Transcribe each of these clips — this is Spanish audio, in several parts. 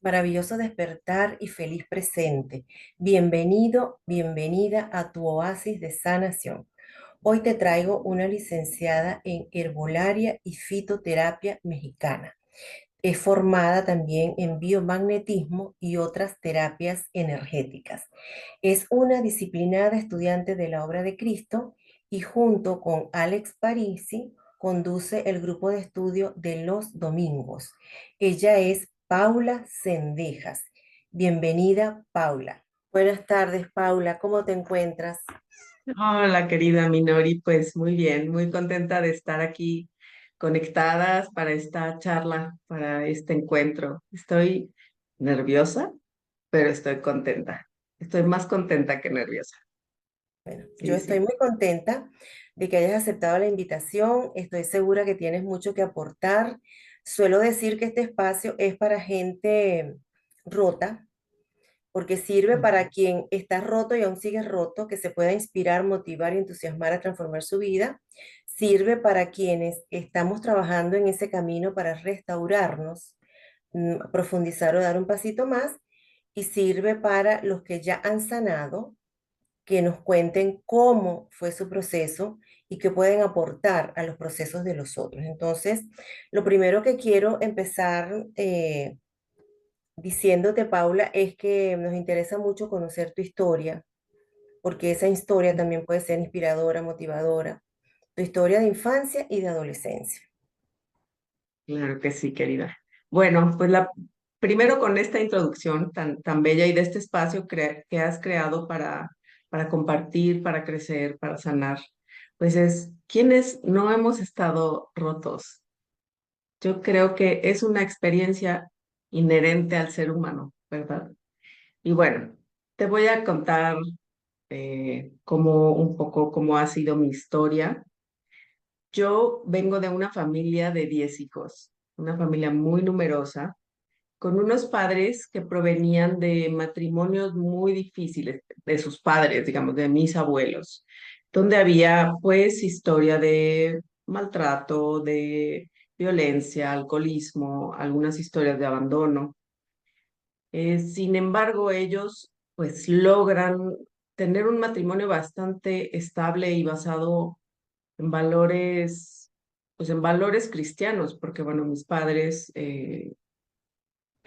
Maravilloso despertar y feliz presente. Bienvenido, bienvenida a tu oasis de sanación. Hoy te traigo una licenciada en herbolaria y fitoterapia mexicana. Es formada también en biomagnetismo y otras terapias energéticas. Es una disciplinada estudiante de la obra de Cristo y junto con Alex Parisi conduce el grupo de estudio de los domingos. Ella es Paula Sendejas. Bienvenida, Paula. Buenas tardes, Paula. ¿Cómo te encuentras? Hola, querida Minori, pues muy bien, muy contenta de estar aquí conectadas para esta charla, para este encuentro. Estoy nerviosa, pero estoy contenta. Estoy más contenta que nerviosa. Bueno, yo Sí, estoy sí. muy contenta de que hayas aceptado la invitación. Estoy segura que tienes mucho que aportar. Suelo decir que este espacio es para gente rota, porque sirve para quien está roto y aún sigue roto, que se pueda inspirar, motivar y entusiasmar a transformar su vida. Sirve para quienes estamos trabajando en ese camino para restaurarnos, profundizar o dar un pasito más. Y sirve para los que ya han sanado, que nos cuenten cómo fue su proceso y qué pueden aportar a los procesos de los otros. Entonces, lo primero que quiero empezar diciéndote, Paula, es que nos interesa mucho conocer tu historia, porque esa historia también puede ser inspiradora, motivadora, tu historia de infancia y de adolescencia. Claro que sí, querida. Bueno, pues primero con esta introducción tan bella y de este espacio que has creado para compartir, para crecer, para sanar, pues es quienes no hemos estado rotos. Yo creo que es una experiencia inherente al ser humano, ¿verdad? Y bueno, te voy a contar cómo un poco cómo ha sido mi historia. Yo vengo de una familia de 10 hijos, una familia muy numerosa, con unos padres que provenían de matrimonios muy difíciles, de sus padres, digamos, de mis abuelos, donde había pues historia de maltrato, de violencia, alcoholismo, algunas historias de abandono. Sin embargo, ellos pues logran tener un matrimonio bastante estable y basado en valores, pues en valores cristianos, porque bueno, mis padres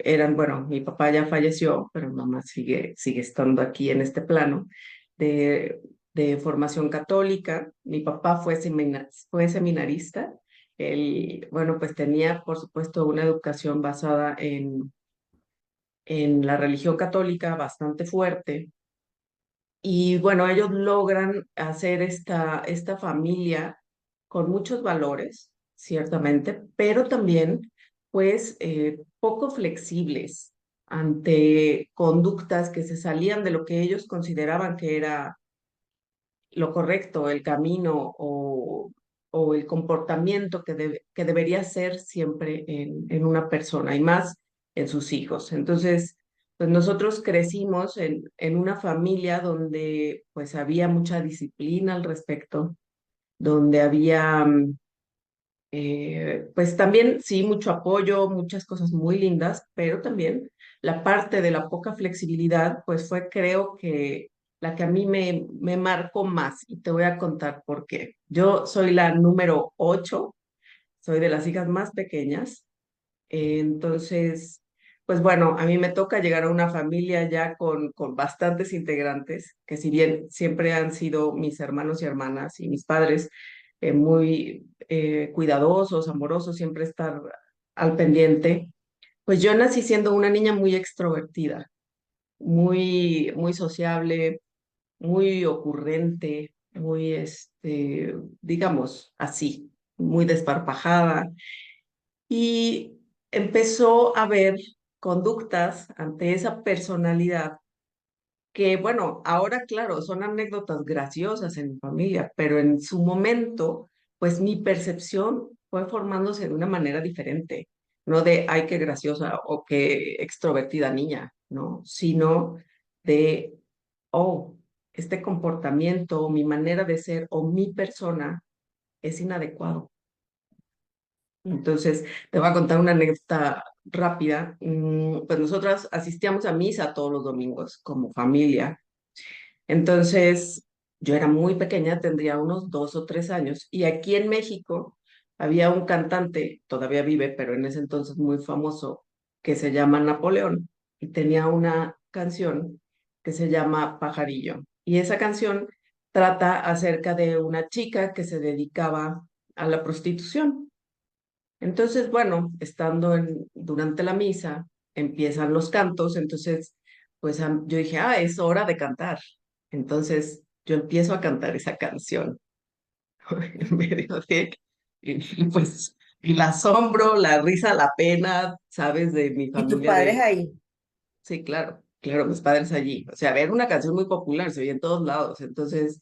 eran, bueno, mi papá ya falleció, pero mi mamá sigue estando aquí en este plano de, de formación católica. Mi papá fue seminarista. Él, bueno, pues tenía, por supuesto, una educación basada en la religión católica bastante fuerte. Y bueno, ellos logran hacer esta familia con muchos valores, ciertamente, pero también, pues, poco flexibles ante conductas que se salían de lo que ellos consideraban que era lo correcto, el camino o el comportamiento que debería ser siempre en una persona y más en sus hijos. Entonces, pues nosotros crecimos en una familia donde pues había mucha disciplina al respecto, donde había pues también sí mucho apoyo, muchas cosas muy lindas, pero también la parte de la poca flexibilidad pues fue creo que la que a mí me marcó más y te voy a contar por qué. Yo soy la número 8, soy de las hijas más pequeñas, entonces, pues bueno, a mí me toca llegar a una familia ya con bastantes integrantes, que si bien siempre han sido mis hermanos y hermanas y mis padres muy cuidadosos, amorosos, siempre estar al pendiente, pues yo nací siendo una niña muy extrovertida, muy sociable, muy ocurrente, muy, digamos, así, muy desparpajada. Y empezó a ver conductas ante esa personalidad que, bueno, ahora, claro, son anécdotas graciosas en mi familia, pero en su momento, pues mi percepción fue formándose de una manera diferente, no de, ay, qué graciosa o qué extrovertida niña, ¿no? Sino de, oh, este comportamiento, o mi manera de ser o mi persona es inadecuado. Entonces, te voy a contar una anécdota rápida. Pues nosotras asistíamos a misa todos los domingos como familia. Entonces, yo era muy pequeña, tendría unos 2 o 3 años, y aquí en México había un cantante, todavía vive, pero en ese entonces muy famoso, que se llama Napoleón, y tenía una canción que se llama Pajarillo. Y esa canción trata acerca de una chica que se dedicaba a la prostitución. Entonces, bueno, estando durante la misa, empiezan los cantos, entonces, pues yo dije, es hora de cantar. Entonces, yo empiezo a cantar esa canción en medio y pues, y el asombro, la risa, la pena, ¿sabes? De mi ¿Y tus familia padres de, ahí? sí, claro, claro, mis padres allí. O sea, era una canción muy popular, se oía en todos lados. Entonces,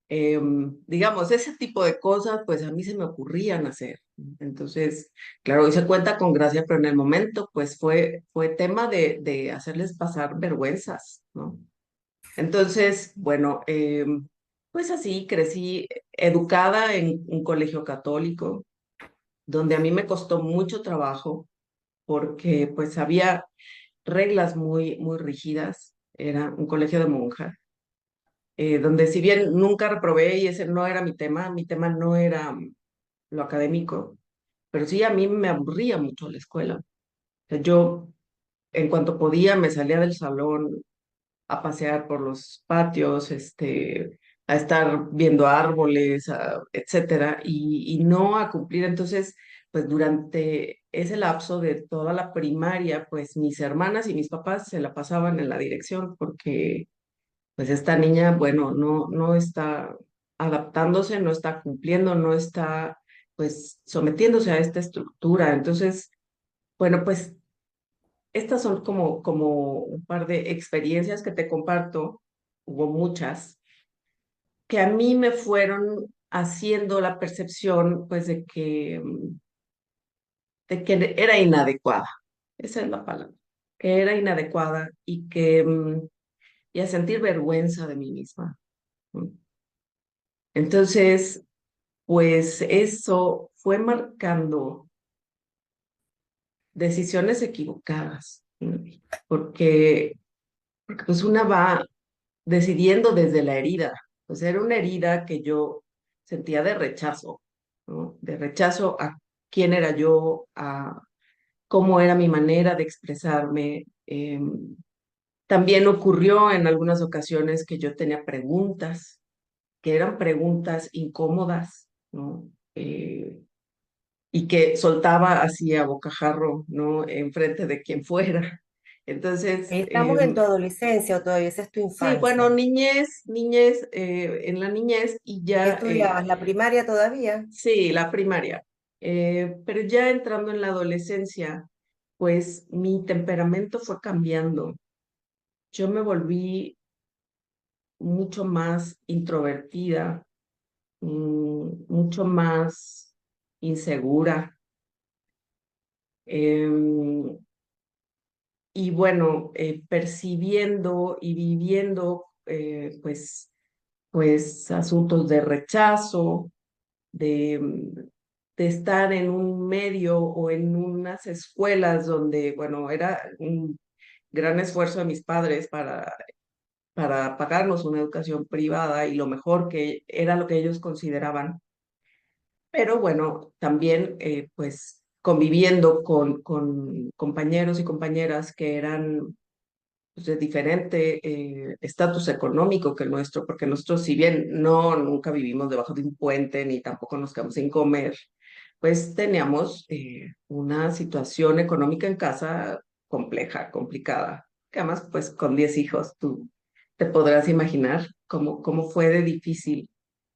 digamos, ese tipo de cosas, pues a mí se me ocurrían hacer. Entonces, claro, hoy se cuenta con gracia, pero en el momento, pues fue tema de hacerles pasar vergüenzas, ¿no? Entonces, bueno, pues así crecí educada en un colegio católico, donde a mí me costó mucho trabajo, porque pues había reglas muy, muy rígidas. Era un colegio de monjas donde si bien nunca reprobé y ese no era mi tema no era lo académico, pero sí a mí me aburría mucho la escuela. O sea, yo en cuanto podía me salía del salón a pasear por los patios, a estar viendo árboles, etcétera, y no a cumplir. Entonces, pues durante ese lapso de toda la primaria, pues mis hermanas y mis papás se la pasaban en la dirección porque pues esta niña, bueno, no está adaptándose, no está cumpliendo, no está pues sometiéndose a esta estructura. Entonces, bueno, pues estas son como un par de experiencias que te comparto, hubo muchas, que a mí me fueron haciendo la percepción pues de que era inadecuada. Esa es la palabra, que era inadecuada y a sentir vergüenza de mí misma, ¿no? Entonces, pues eso fue marcando decisiones equivocadas, ¿no? Porque, porque pues una va decidiendo desde la herida. Pues era una herida que yo sentía de rechazo, ¿no? De rechazo a quién era yo, a cómo era mi manera de expresarme. También ocurrió en algunas ocasiones que yo tenía preguntas, que eran preguntas incómodas, ¿no? Y que soltaba así a bocajarro, ¿no? Enfrente de quien fuera. Entonces, Ahí estamos en tu adolescencia o todavía esa es tu sí, bueno, infancia. niñez, en la niñez y ¿Qué ya, estudiabas? ¿La primaria todavía? sí, la primaria. Pero ya entrando en la adolescencia, pues mi temperamento fue cambiando. Yo me volví mucho más introvertida, mucho más insegura. em, y bueno, percibiendo y viviendo pues asuntos de rechazo, de estar en un medio o en unas escuelas donde, bueno, era un gran esfuerzo de mis padres para pagarnos una educación privada y lo mejor que era lo que ellos consideraban. Pero bueno, también pues conviviendo con compañeros y compañeras que eran pues, de diferente estatus económico que el nuestro, porque nosotros, si bien nunca vivimos debajo de un puente ni tampoco nos quedamos sin comer, pues teníamos una situación económica en casa compleja, complicada, que además pues con 10 hijos tú te podrás imaginar cómo fue de difícil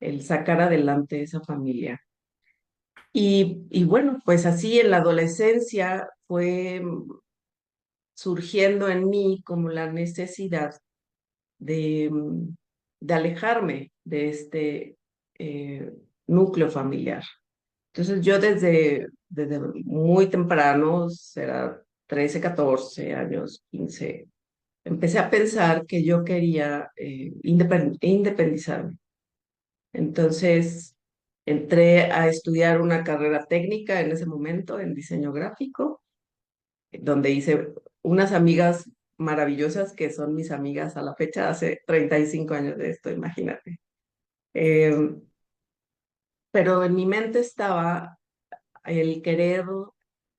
el sacar adelante esa familia. Y bueno, pues así en la adolescencia fue surgiendo en mí como la necesidad de alejarme de este eh, núcleo familiar. Entonces yo desde muy temprano, será 13 14 años, 15 empecé a pensar que yo quería independizarme. Entonces entré a estudiar una carrera técnica en ese momento en diseño gráfico. donde hice unas amigas maravillosas que son mis amigas a la fecha, hace 35 años de esto, imagínate. Eh, pero en mi mente estaba el querer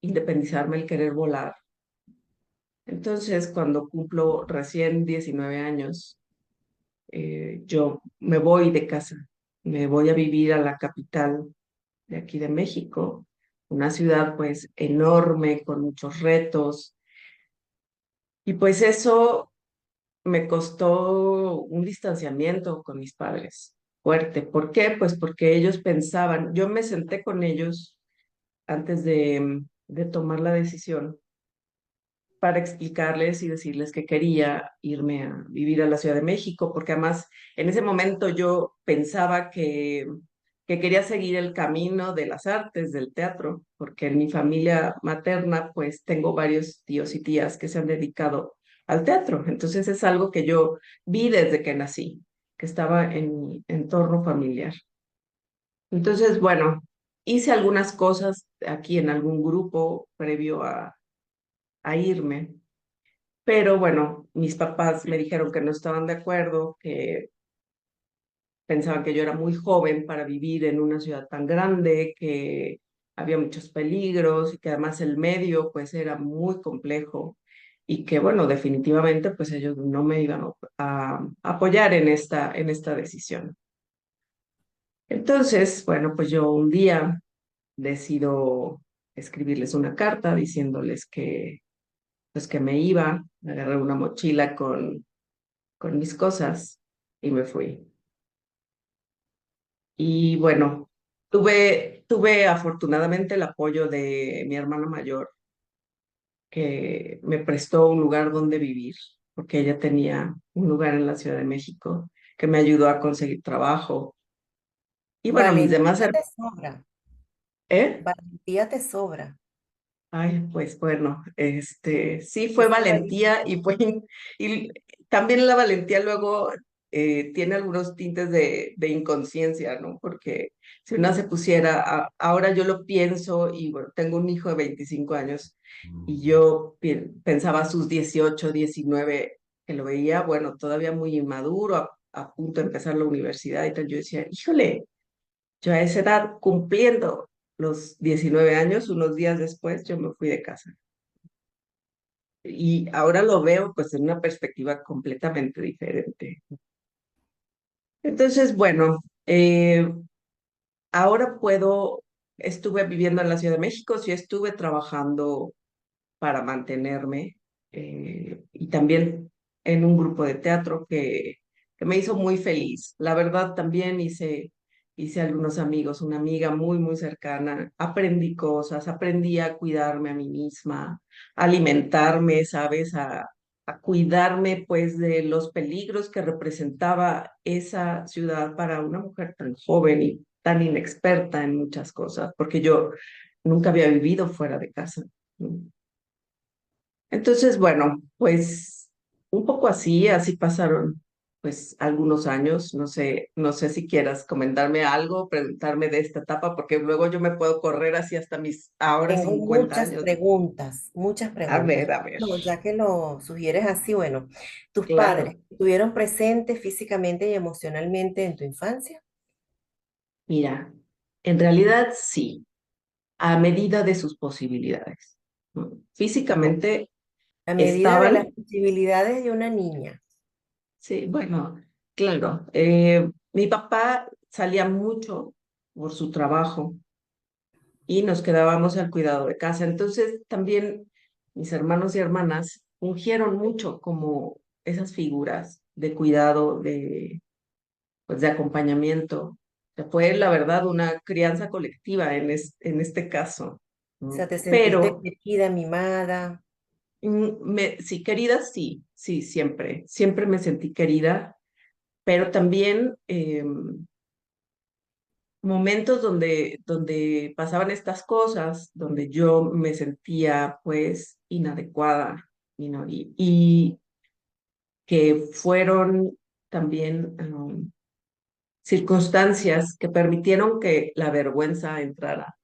independizarme, el querer volar. Entonces, cuando cumplo recién 19 años, yo me voy de casa, me voy a vivir a la capital de aquí de México, una ciudad pues enorme, con muchos retos, y pues eso me costó un distanciamiento con mis padres fuerte. ¿Por qué? Pues porque ellos pensaban, yo me senté con ellos antes de tomar la decisión para explicarles y decirles que quería irme a vivir a la Ciudad de México, porque además en ese momento yo pensaba que quería seguir el camino de las artes, del teatro, porque en mi familia materna pues tengo varios tíos y tías que se han dedicado al teatro. Entonces es algo que yo vi desde que nací, que estaba en mi entorno familiar. Entonces, bueno, hice algunas cosas aquí en algún grupo previo a irme. Pero bueno, mis papás me dijeron que no estaban de acuerdo, que pensaban que yo era muy joven para vivir en una ciudad tan grande, que había muchos peligros y que además el medio pues era muy complejo y que bueno, definitivamente pues ellos no me iban a apoyar en esta decisión. Entonces, bueno, pues yo un día decido escribirles una carta diciéndoles que pues que me iba, agarré una mochila con mis cosas y me fui. Y bueno, tuve afortunadamente el apoyo de mi hermana mayor, que me prestó un lugar donde vivir, porque ella tenía un lugar en la Ciudad de México, que me ayudó a conseguir trabajo. Y bueno, mis demás Valentía hermanos, te sobra, ¿eh? valentía te sobra. Ay, pues bueno, sí fue Esa valentía. valentía y fue, y también la valentía luego tiene algunos tintes de inconsciencia, ¿no? Porque si una se pusiera, ahora yo lo pienso y bueno, tengo un hijo de 25 años y yo pensaba a sus 18, 19 que lo veía, bueno, todavía muy inmaduro, a punto de empezar la universidad y tal, yo decía, híjole, yo a esa edad, cumpliendo los 19 años, unos días después, yo me fui de casa. Y ahora lo veo pues en una perspectiva completamente diferente. Entonces, bueno, ahora estuve viviendo en la Ciudad de México, sí estuve trabajando para mantenerme y también en un grupo de teatro que me hizo muy feliz. La verdad también hice algunos amigos, una amiga muy, muy cercana, aprendí cosas, aprendí a cuidarme a mí misma, a alimentarme, ¿sabes? A cuidarme pues de los peligros que representaba esa ciudad para una mujer tan joven y tan inexperta en muchas cosas, porque yo nunca había vivido fuera de casa. ¿No? Entonces, bueno, pues un poco así pasaron pues algunos años. No sé si quieras comentarme algo, preguntarme de esta etapa, porque luego yo me puedo correr así hasta mis ahora Tengo 50 muchas años. preguntas, muchas A preguntas. ver, a ver, No, ya que lo sugieres así, bueno, ¿tus padres claro. estuvieron presentes físicamente y emocionalmente en tu infancia? Mira, en realidad sí, a medida de sus posibilidades. ¿No? No, Físicamente a medida de las estaban, posibilidades de una niña. sí, bueno, claro. Mi papá salía mucho por su trabajo y nos quedábamos al cuidado de casa. Entonces también mis hermanos y hermanas fungieron mucho como esas figuras de cuidado, pues, de acompañamiento. O sea, fue la verdad una crianza colectiva en este caso. O sea, ¿No? te sentiste Pero querida, mimada. sí, querida, sí, sí, siempre, siempre me sentí querida, pero también momentos donde pasaban estas cosas, donde yo me sentía pues inadecuada, y que fueron también circunstancias que permitieron que la vergüenza entrara,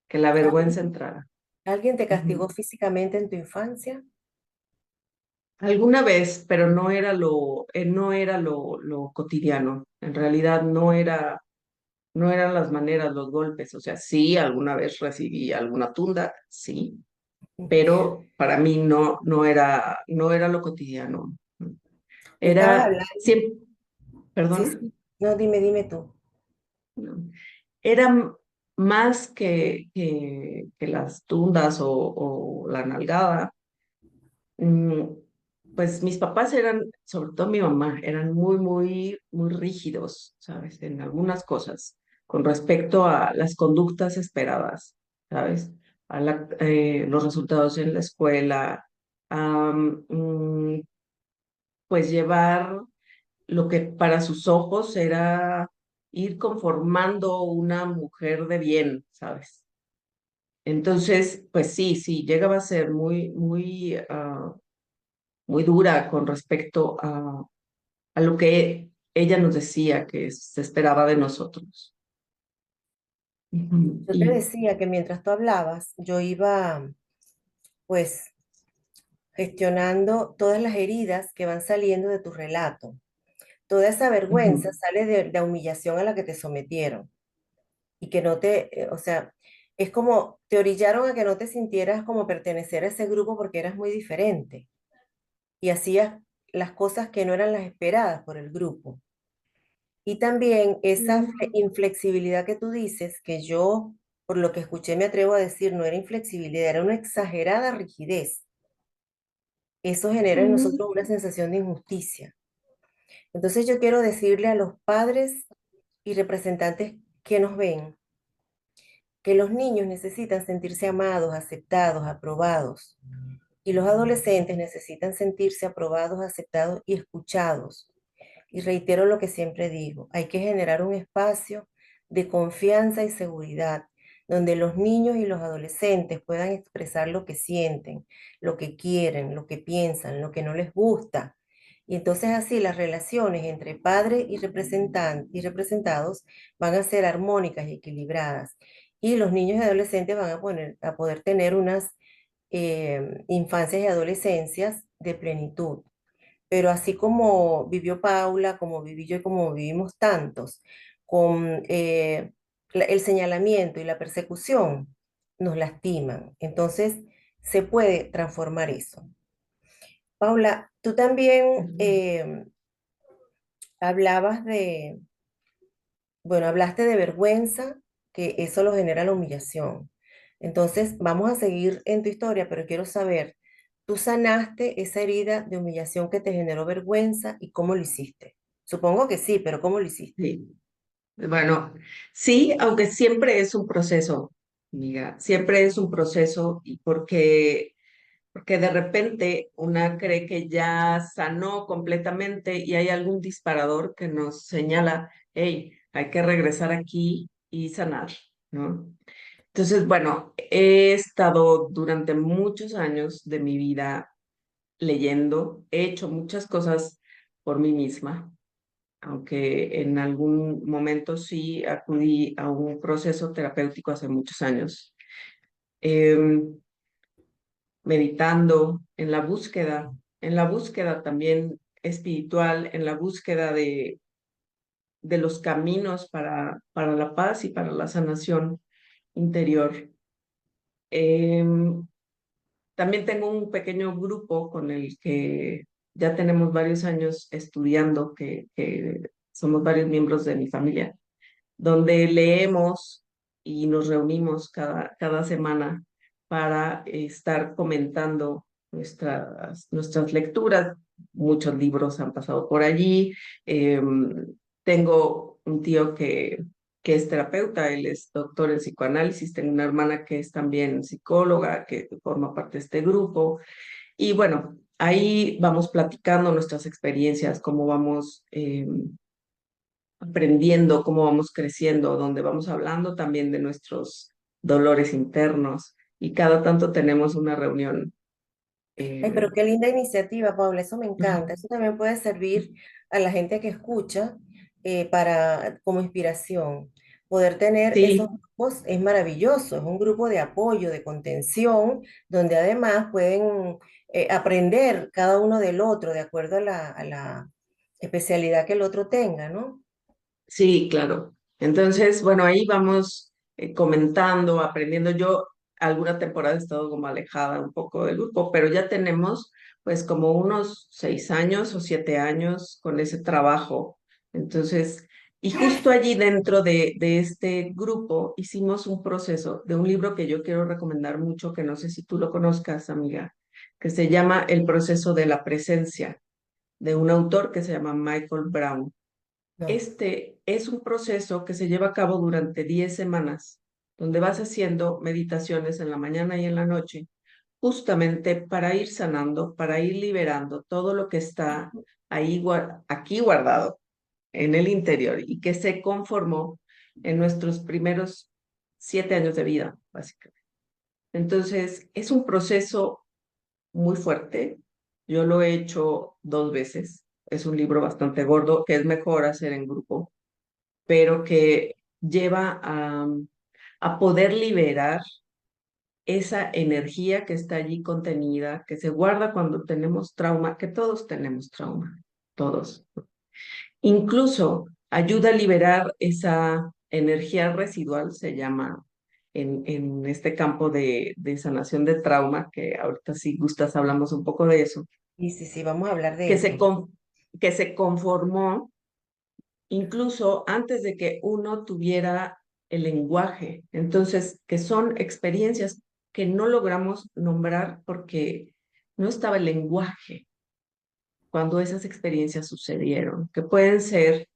que la Ah, vergüenza entrara. ¿Alguien te Ujú. castigó físicamente en tu infancia? Alguna vez, pero no era lo cotidiano. En realidad no eran las maneras, los golpes. O sea, sí, alguna vez recibí alguna tunda, sí, pero para mí no era lo cotidiano. Tú estabas Era hablando, siempre, sí, perdona, sí. No, dime tú. no, era más que las tundas o la nalgada. mm, Pues mis papás eran, sobre todo mi mamá, eran muy, muy, muy rígidos, ¿sabes? En algunas cosas, con respecto a las conductas esperadas, ¿sabes? Los resultados en la escuela, a, pues llevar lo que para sus ojos era ir conformando una mujer de bien, ¿sabes? Entonces, pues sí, sí, llegaba a ser muy, muy, muy dura con respecto a lo que ella nos decía que se esperaba de nosotros. Ujú. Yo te decía que mientras tú hablabas, yo iba, pues, gestionando todas las heridas que van saliendo de tu relato. Toda esa vergüenza Ujú. sale de la humillación a la que te sometieron y que no te, o sea, es como te orillaron a que no te sintieras como pertenecer a ese grupo porque eras muy diferente y hacías las cosas que no eran las esperadas por el grupo. Y también esa inflexibilidad que tú dices, que yo, por lo que escuché, me atrevo a decir, no era inflexibilidad, era una exagerada rigidez. Eso genera en Mm. nosotros una sensación de injusticia. Entonces yo quiero decirle a los padres y representantes que nos ven, que los niños necesitan sentirse amados, aceptados, aprobados. Y los adolescentes necesitan sentirse aprobados, aceptados y escuchados. Y reitero lo que siempre digo, hay que generar un espacio de confianza y seguridad, donde los niños y los adolescentes puedan expresar lo que sienten, lo que quieren, lo que piensan, lo que no les gusta. Y entonces así las relaciones entre padres y y representados van a ser armónicas y equilibradas. Y los niños y adolescentes van a poder tener unas infancias y adolescencias de plenitud. Pero así como vivió Paula, como viví yo y como vivimos tantos, con el señalamiento y la persecución, nos lastiman. Entonces, se puede transformar eso. Paula, tú también hablabas de, bueno, hablaste de vergüenza, que eso lo genera la humillación. Entonces, vamos a seguir en tu historia, pero quiero saber, ¿tú sanaste esa herida de humillación que te generó vergüenza y cómo lo hiciste? Supongo que sí, pero ¿cómo lo hiciste? Sí. Bueno, sí, aunque siempre es un proceso, amiga, siempre es un proceso y porque de repente una cree que ya sanó completamente y hay algún disparador que nos señala, hey, hay que regresar aquí y sanar, ¿no? Entonces, bueno, he estado durante muchos años de mi vida leyendo, he hecho muchas cosas por mí misma, aunque en algún momento sí acudí a un proceso terapéutico hace muchos años, em, meditando en la búsqueda también espiritual, en la búsqueda de los caminos para la paz y para la sanación interior. Em, También tengo un pequeño grupo con el que ya tenemos varios años estudiando, que somos varios miembros de mi familia, donde leemos y nos reunimos cada semana para estar comentando nuestras lecturas. Muchos libros han pasado por allí. Tengo un tío que es terapeuta, él es doctor en psicoanálisis, tengo una hermana que es también psicóloga, que forma parte de este grupo. Y bueno, ahí vamos platicando nuestras experiencias, cómo vamos aprendiendo, cómo vamos creciendo, donde vamos hablando también de nuestros dolores internos y cada tanto tenemos una reunión. Ay, eh, pero qué linda iniciativa, Paula, eso me encanta. Eso también puede servir a la gente que escucha como inspiración. Poder tener esos Sí, grupos es maravilloso, es un grupo de apoyo, de contención, donde además pueden aprender cada uno del otro de acuerdo a la especialidad que el otro tenga, ¿no? sí, claro. Entonces, bueno, ahí vamos comentando, aprendiendo. Yo alguna temporada he estado como alejada un poco del grupo, pero ya tenemos pues como unos 6 años o 7 años con ese trabajo. Entonces, y justo allí dentro de este grupo hicimos un proceso de un libro que yo quiero recomendar mucho, que no sé si tú lo conozcas, amiga, que se llama El proceso de la presencia, de un autor que se llama Michael Brown. No. Este es un proceso que se lleva a cabo durante 10 semanas, donde vas haciendo meditaciones en la mañana y en la noche, justamente para ir sanando, para ir liberando todo lo que está ahí, aquí guardado en el interior y que se conformó en nuestros primeros 7 años de vida, básicamente. Entonces, es un proceso muy fuerte. Yo lo he hecho 2 veces. Es un libro bastante gordo que es mejor hacer en grupo, pero que lleva a poder liberar esa energía que está allí contenida, que se guarda cuando tenemos trauma, que todos tenemos trauma, todos. Incluso ayuda a liberar esa energía residual, se llama en este campo de sanación de trauma, que ahorita si gustas hablamos un poco de eso, Sí, sí, sí, vamos a hablar de que se, eso. con, que se conformó incluso antes de que uno tuviera el lenguaje. Entonces, que son experiencias que no logramos nombrar porque no estaba el lenguaje cuando esas experiencias sucedieron, que pueden ser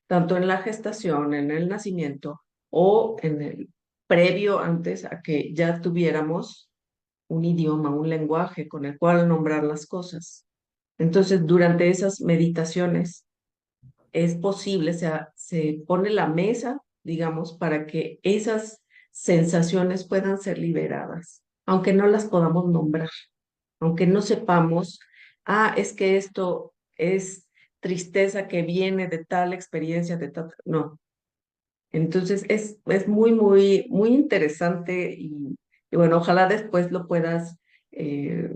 tanto en la gestación, en el nacimiento o en el previo antes a que ya tuviéramos un idioma, un lenguaje con el cual nombrar las cosas. Entonces, durante esas meditaciones, es posible, se pone la mesa, digamos, para que esas sensaciones puedan ser liberadas, aunque no las podamos nombrar, aunque no sepamos, es que esto es tristeza que viene de tal experiencia, de tal, no. Entonces es muy, muy, muy interesante y bueno, ojalá después eh,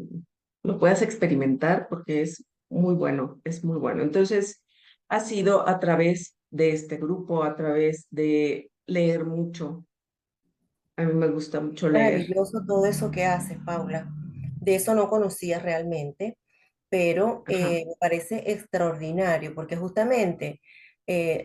lo puedas experimentar porque es muy bueno, es muy bueno. Entonces, ha sido a través de este grupo, a través de leer mucho. A mí me gusta mucho leer. Maravilloso todo eso que haces, Paula. De eso no conocía realmente, pero Ajá, me parece extraordinario, porque justamente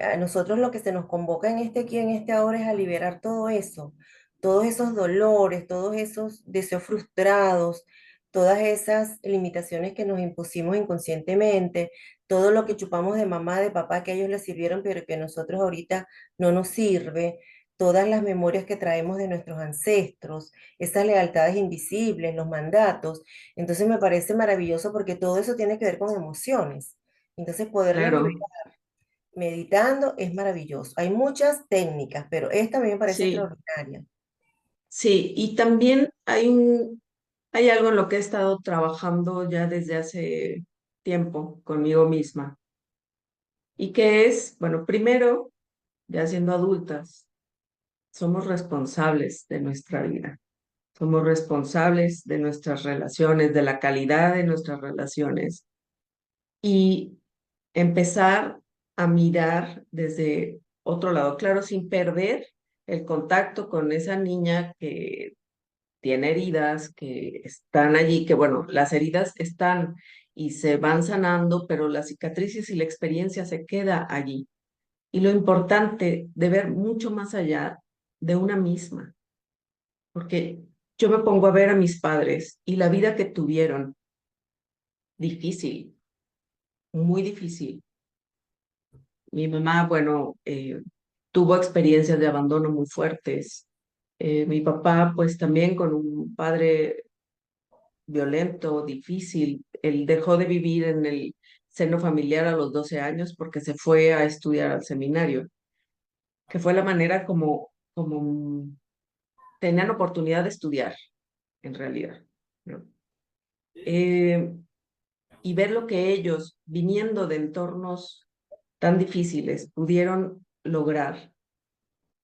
a nosotros lo que se nos convoca en este aquí, en este ahora, es a liberar todo eso, todos esos dolores, todos esos deseos frustrados, todas esas limitaciones que nos impusimos inconscientemente, todo lo que chupamos de mamá, de papá, que a ellos les sirvieron, pero que a nosotros ahorita no nos sirve, todas las memorias que traemos de nuestros ancestros, esas lealtades invisibles, los mandatos. Entonces me parece maravilloso porque todo eso tiene que ver con emociones. Entonces poderlas liberar claro, meditando es maravilloso. Hay muchas técnicas, pero esta a mí me parece sí, extraordinaria. sí. Y también hay algo en lo que he estado trabajando ya desde hace tiempo conmigo misma y que es, bueno, primero, ya siendo adultas, somos responsables de nuestra vida. Somos responsables de nuestras relaciones, de la calidad de nuestras relaciones y empezar a mirar desde otro lado, claro, sin perder el contacto con esa niña que tiene heridas, que están allí, que bueno, las heridas están y se van sanando, pero las cicatrices y la experiencia se queda allí. Y lo importante de ver mucho más allá de una misma, porque yo me pongo a ver a mis padres y la vida que tuvieron, difícil, muy difícil. Mi mamá, bueno, tuvo experiencias de abandono muy fuertes. Mi papá, pues también con un padre violento, difícil. Él dejó de vivir en el seno familiar a los 12 años porque se fue a estudiar al seminario, que fue la manera como tenían oportunidad de estudiar, en realidad, ¿no? Eh, y ver lo que ellos, viniendo de entornos tan difíciles, pudieron lograr.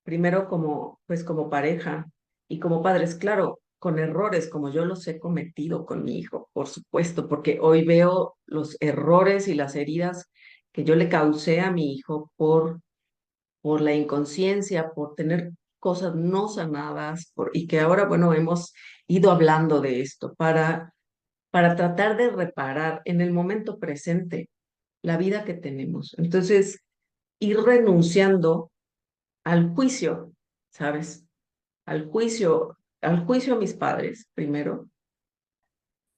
primero como, pues como pareja y como padres, claro, con errores como yo los he cometido con mi hijo, por supuesto, porque hoy veo los errores y las heridas que yo le causé a mi hijo por la inconsciencia, por tener cosas no sanadas, y que ahora, bueno, hemos ido hablando de esto para tratar de reparar en el momento presente la vida que tenemos. Entonces, ir renunciando al juicio, ¿sabes? Al juicio a mis padres primero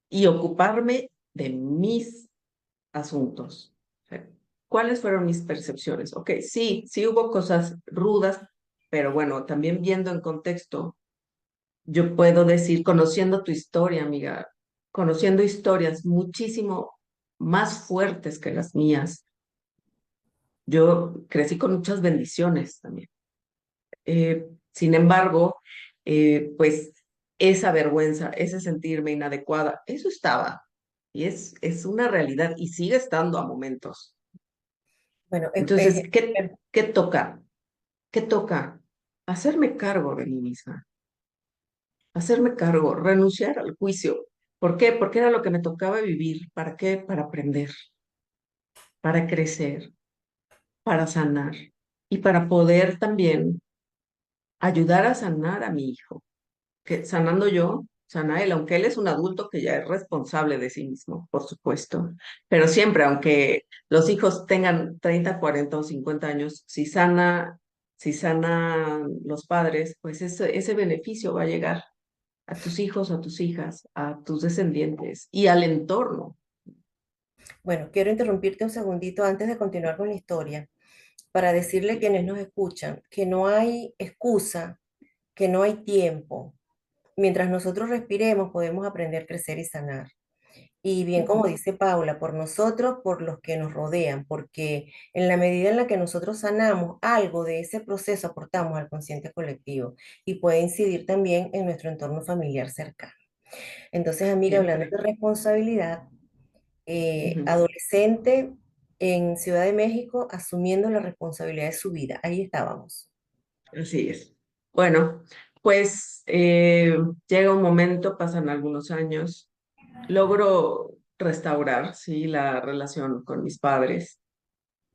y ocuparme de mis asuntos. O sea, ¿cuáles fueron mis percepciones? Ok, sí, sí hubo cosas rudas, pero bueno, también viendo en contexto, yo puedo decir, conociendo tu historia, amiga, conociendo historias muchísimo más fuertes que las mías, yo crecí con muchas bendiciones también. Sin embargo, pues esa vergüenza, ese sentirme inadecuada, eso estaba y es una realidad y sigue estando a momentos. Bueno, Entonces, ¿qué toca? ¿Qué toca? Hacerme cargo de mí misma, hacerme cargo, renunciar al juicio. ¿Por qué? Porque era lo que me tocaba vivir. ¿Para qué? Para aprender, para crecer, para sanar y para poder también ayudar a sanar a mi hijo. Que sanando yo, sana él, aunque él es un adulto que ya es responsable de sí mismo, por supuesto. Pero siempre, aunque los hijos tengan 30, 40 o 50 años, si sanan los padres, pues ese beneficio va a llegar a tus hijos, a tus hijas, a tus descendientes y al entorno. bueno, quiero interrumpirte un segundito antes de continuar con la historia para decirle a quienes nos escuchan que no hay excusa, que no hay tiempo. Mientras nosotros respiremos, podemos aprender, crecer y sanar. Y bien, como Ujú. dice Paula, por nosotros, por los que nos rodean, porque en la medida en la que nosotros sanamos, algo de ese proceso aportamos al consciente colectivo y puede incidir también en nuestro entorno familiar cercano. Entonces, amiga, hablando Siempre. de responsabilidad, Ujú. adolescente en Ciudad de México asumiendo la responsabilidad de su vida. Ahí estábamos. Así es. Bueno, pues llega un momento, pasan algunos años, logro restaurar, sí, la relación con mis padres.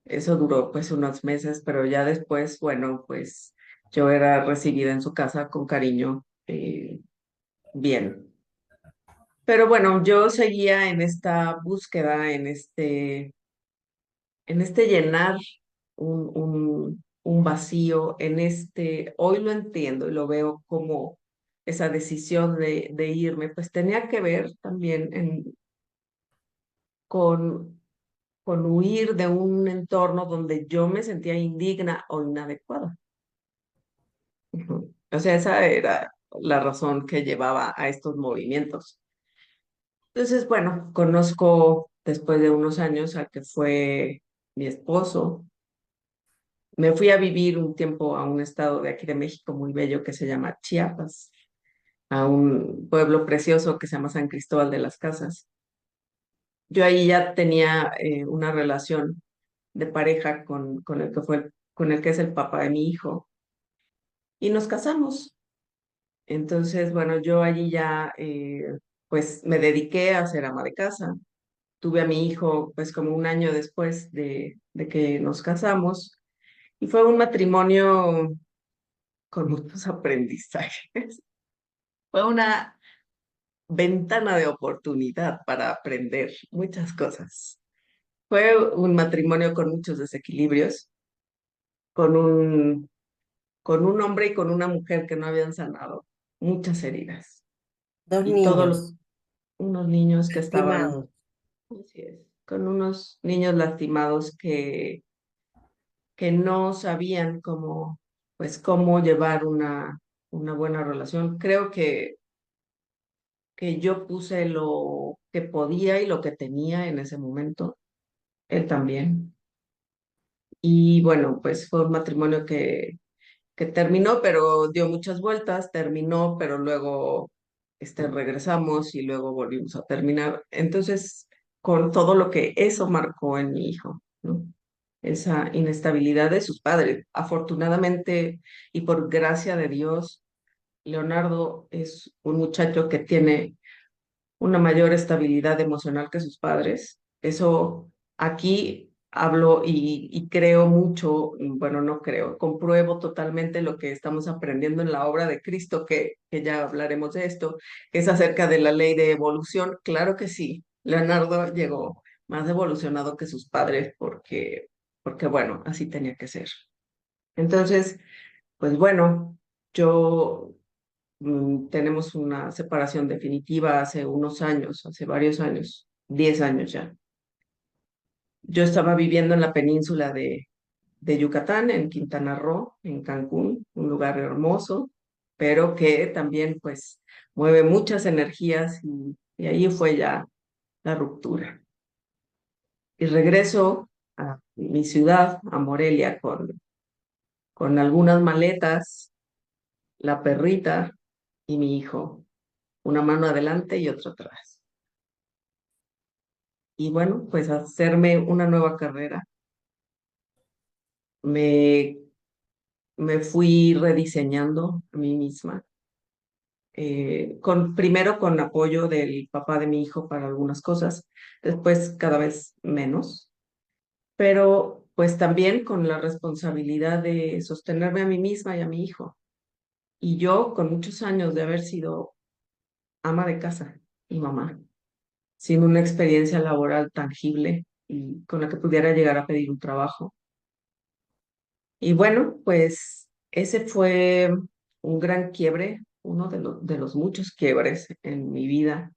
Eso duró pues unos meses, pero ya después, bueno, pues yo era recibida en su casa con cariño, bien. Pero bueno, yo seguía en esta búsqueda, en este llenar un vacío, hoy lo entiendo y lo veo como esa decisión de irme, pues tenía que ver también con con huir de un entorno donde yo me sentía indigna o inadecuada. Ujú. O sea, esa era la razón que llevaba a estos movimientos. Entonces, bueno, conozco después de unos años al que fue mi esposo. Me fui a vivir un tiempo a un estado de aquí de México muy bello que se llama Chiapas, a un pueblo precioso que se llama San Cristóbal de las Casas. Yo ahí ya tenía una relación de pareja con el que es el papá de mi hijo y nos casamos. Entonces, bueno, yo allí ya pues me dediqué a ser ama de casa. Tuve a mi hijo pues como un año después de que nos casamos y fue un matrimonio con muchos aprendizajes. Fue una ventana de oportunidad para aprender muchas cosas. Fue un matrimonio con muchos desequilibrios, con con un hombre y con una mujer que no habían sanado muchas heridas Dos y todos niños unos niños que estaban, lastimados. así es, con unos niños lastimados que no sabían cómo, pues, cómo llevar una buena relación. Creo que yo puse lo que podía y lo que tenía en ese momento, él también. Y bueno, pues fue un matrimonio que terminó, pero dio muchas vueltas, terminó, pero luego regresamos y luego volvimos a terminar. Entonces, con todo lo que eso marcó en mi hijo, ¿no? esa inestabilidad de sus padres. Afortunadamente y por gracia de Dios, Leonardo es un muchacho que tiene una mayor estabilidad emocional que sus padres. Eso aquí hablo y creo mucho, bueno, no creo, compruebo totalmente lo que estamos aprendiendo en la obra de Cristo, que ya hablaremos de esto, que es acerca de la ley de evolución. Claro que sí, Leonardo llegó más evolucionado que sus padres porque bueno, así tenía que ser. Entonces, pues bueno, yo tenemos una separación definitiva hace unos años, hace varios años, 10 años ya. Yo estaba viviendo en la península de Yucatán, en Quintana Roo, en Cancún, un lugar hermoso, pero que también pues mueve muchas energías y ahí fue ya la ruptura. Y regreso a mi ciudad, a Morelia, con algunas maletas, la perrita y mi hijo, una mano adelante y otra atrás. Y bueno, pues hacerme una nueva carrera. Me, me fui rediseñando a mí misma, primero con apoyo del papá de mi hijo para algunas cosas, después cada vez menos, pero pues también con la responsabilidad de sostenerme a mí misma y a mi hijo. Y yo con muchos años de haber sido ama de casa y mamá, sin una experiencia laboral tangible y con la que pudiera llegar a pedir un trabajo. Y bueno, pues ese fue un gran quiebre, uno de los muchos quiebres en mi vida,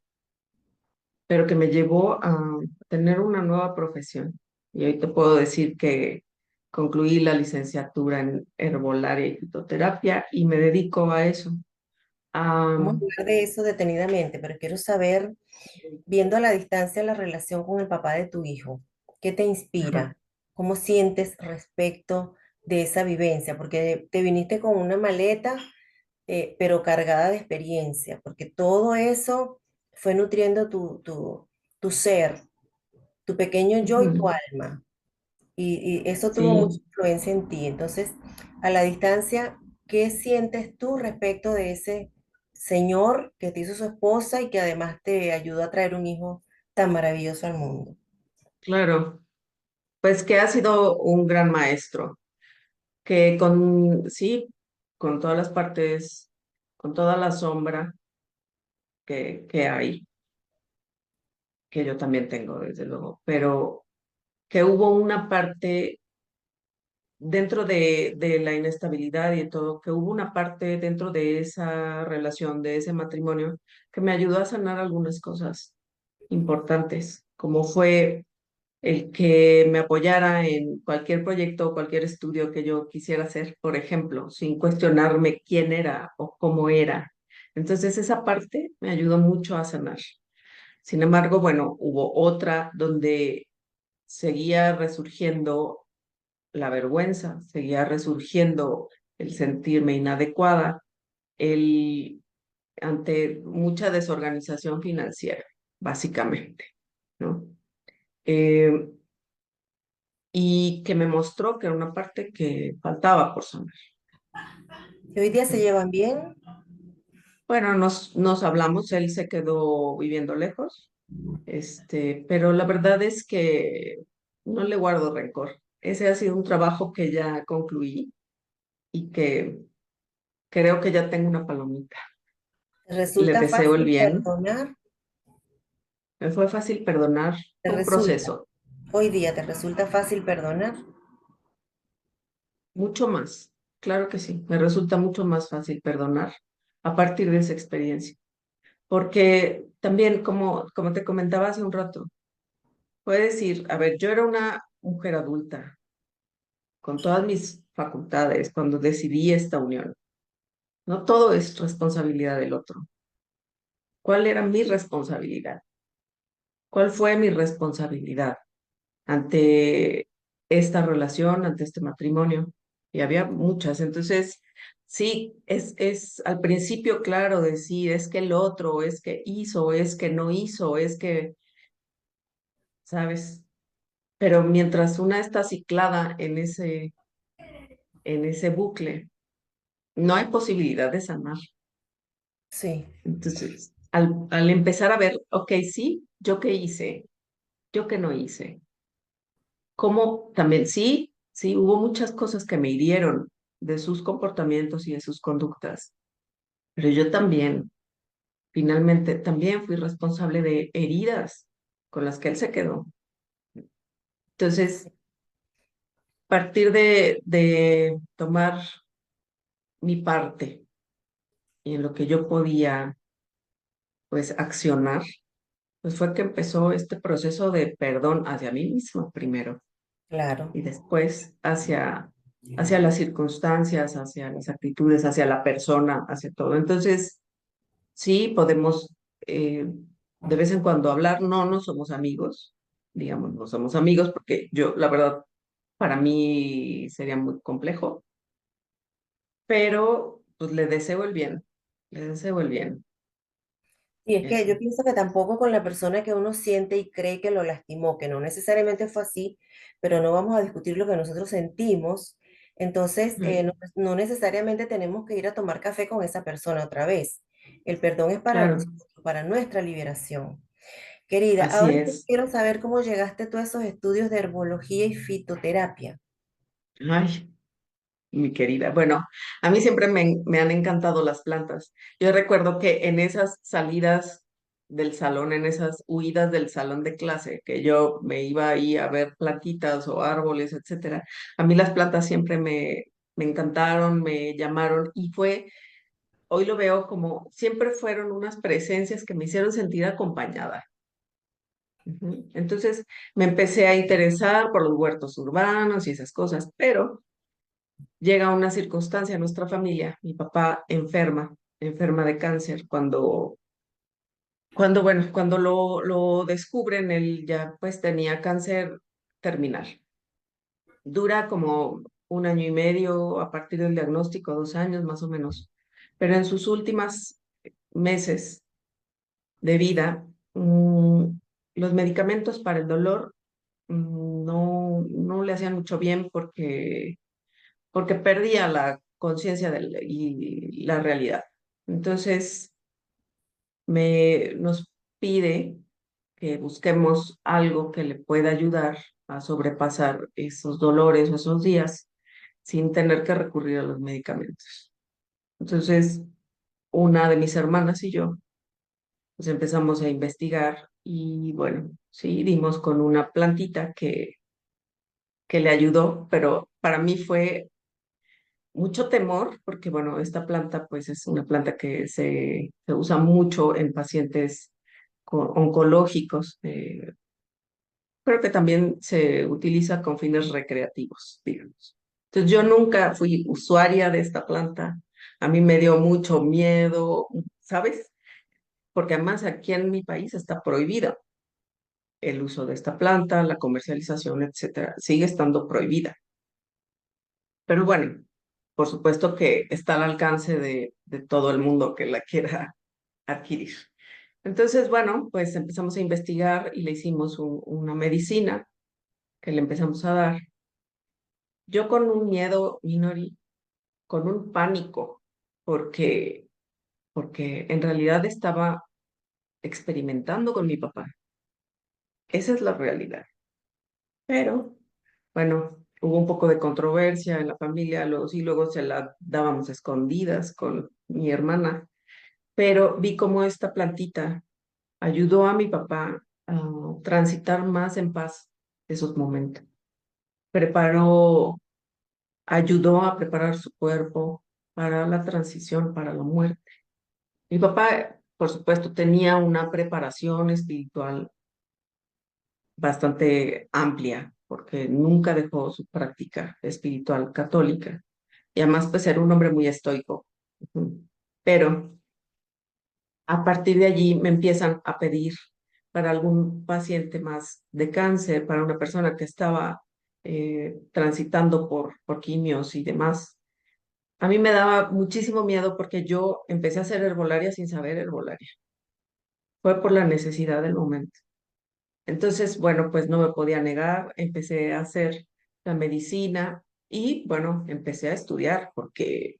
pero que me llevó a tener una nueva profesión. Y hoy te puedo decir que concluí la licenciatura en herbolaria y fitoterapia y me dedico a eso. Vamos a Am, hablar de eso detenidamente, pero quiero saber, viendo a la distancia la relación con el papá de tu hijo, ¿qué te ajá, inspira? ¿Cómo sientes respecto de esa vivencia? Porque te viniste con una maleta, pero cargada de experiencia, porque todo eso fue nutriendo tu ser, tu pequeño yo y tu ujú, alma. Y eso tuvo mucha sí, influencia en ti. Entonces, a la distancia, ¿qué sientes tú respecto de ese señor que te hizo su esposa y que además te ayudó a traer un hijo tan maravilloso al mundo? claro. Pues que ha sido un gran maestro, que sí, con todas las partes, con toda la sombra que hay, que yo también tengo, desde luego, pero que hubo una parte dentro de la inestabilidad y de todo, que hubo una parte dentro de esa relación, de ese matrimonio, que me ayudó a sanar algunas cosas importantes, como fue el que me apoyara en cualquier proyecto o cualquier estudio que yo quisiera hacer, por ejemplo, sin cuestionarme quién era o cómo era. Entonces esa parte me ayudó mucho a sanar. Sin embargo, bueno, hubo otra donde seguía resurgiendo la vergüenza, seguía resurgiendo el sentirme inadecuada, el, ante mucha desorganización financiera, básicamente, ¿no? Eh, y que me mostró que era una parte que faltaba por sanar. ¿Y hoy día se ¿No? llevan bien? Bueno, nos hablamos, él se quedó viviendo lejos, pero la verdad es que no le guardo rencor. Ese ha sido un trabajo que ya concluí y que creo que ya tengo una palomita. ¿Te Le resulta deseo el fácil bien. perdonar? Me fue fácil perdonar, ¿Te fue un resulta? proceso, Hoy día te resulta fácil perdonar. mucho más. Claro que sí, me resulta mucho más fácil perdonar a partir de esa experiencia. Porque también, como te comentaba hace un rato, puede decir, a ver, yo era una mujer adulta, con todas mis facultades, cuando decidí esta unión. No todo es responsabilidad del otro. ¿Cuál era mi responsabilidad? ¿Cuál fue mi responsabilidad ante esta relación, ante este matrimonio? Y había muchas. Entonces, sí, es al principio claro decir, es que el otro, es que hizo, es que no hizo, es que, ¿sabes? Pero mientras una está ciclada en ese bucle, no hay posibilidad de sanar. Sí, Entonces, al empezar a ver, ok, sí, yo qué hice, yo qué no hice, cómo también sí, sí, hubo muchas cosas que me hirieron de sus comportamientos y de sus conductas, pero yo también, finalmente, también fui responsable de heridas con las que él se quedó. Entonces, partir de tomar mi parte y en lo que yo podía, pues, accionar, pues fue que empezó este proceso de perdón hacia mí misma primero claro. y después hacia las circunstancias, hacia las actitudes, hacia la persona, hacia todo. Entonces, sí, podemos de vez en cuando hablar, no somos amigos, digamos, no somos amigos porque yo, la verdad, para mí sería muy complejo, pero pues le deseo el bien, le deseo el bien, Y es que eso. yo pienso que tampoco con la persona que uno siente y cree que lo lastimó, que no necesariamente fue así, pero no vamos a discutir lo que nosotros sentimos. Entonces, Ujú. no necesariamente tenemos que ir a tomar café con esa persona otra vez. El perdón es para Claro, nosotros, para nuestra liberación. Querida, así ahora yo es. quiero saber cómo llegaste tú a esos estudios de herbología y fitoterapia. Ay, mi querida. Bueno, a mí siempre me han encantado las plantas. Yo recuerdo que en esas salidas del salón, en esas huidas del salón de clase, que yo me iba ahí a ver plantitas o árboles, etcétera, a mí las plantas siempre me encantaron, me llamaron y fue, hoy lo veo como, siempre fueron unas presencias que me hicieron sentir acompañada. Ujú. Entonces me empecé a interesar por los huertos urbanos y esas cosas, pero llega una circunstancia en nuestra familia, mi papá enferma de cáncer, cuando lo descubren, él ya pues tenía cáncer terminal. Dura como un año y medio a partir del diagnóstico, 2 años más o menos, pero en sus últimas meses de vida, los medicamentos para el dolor no le hacían mucho bien porque perdía la conciencia y la realidad. Entonces, nos pide que busquemos algo que le pueda ayudar a sobrepasar esos dolores o esos días sin tener que recurrir a los medicamentos. Entonces, una de mis hermanas y yo, pues empezamos a investigar y bueno, sí, dimos con una plantita que le ayudó, pero para mí fue mucho temor, porque bueno, esta planta pues es una planta que se usa mucho en pacientes oncológicos, pero que también se utiliza con fines recreativos, digamos. Entonces yo nunca fui usuaria de esta planta, a mí me dio mucho miedo, ¿sabes? Porque además aquí en mi país está prohibida el uso de esta planta, la comercialización, etcétera, sigue estando prohibida. Pero bueno, por supuesto que está al alcance de todo el mundo que la quiera adquirir. Entonces, bueno, pues empezamos a investigar y le hicimos una medicina que le empezamos a dar. Yo con un miedo, Minori, con un pánico, porque, porque en realidad estaba experimentando con mi papá. Esa es la realidad. Pero, bueno, hubo un poco de controversia en la familia, luego sí, luego se la dábamos escondidas con mi hermana, pero vi cómo esta plantita ayudó a mi papá a transitar más en paz esos momentos. Preparó, ayudó a preparar su cuerpo para la transición, para la muerte. Mi papá, por supuesto, tenía una preparación espiritual bastante amplia, porque nunca dejó su práctica espiritual católica. Y además, pues era un hombre muy estoico. Ujú. Pero a partir de allí me empiezan a pedir para algún paciente más de cáncer, para una persona que estaba transitando por quimios y demás. A mí me daba muchísimo miedo porque yo empecé a hacer herbolaria sin saber herbolaria. Fue por la necesidad del momento. Entonces, bueno, pues no me podía negar, empecé a hacer la medicina y bueno, empecé a estudiar porque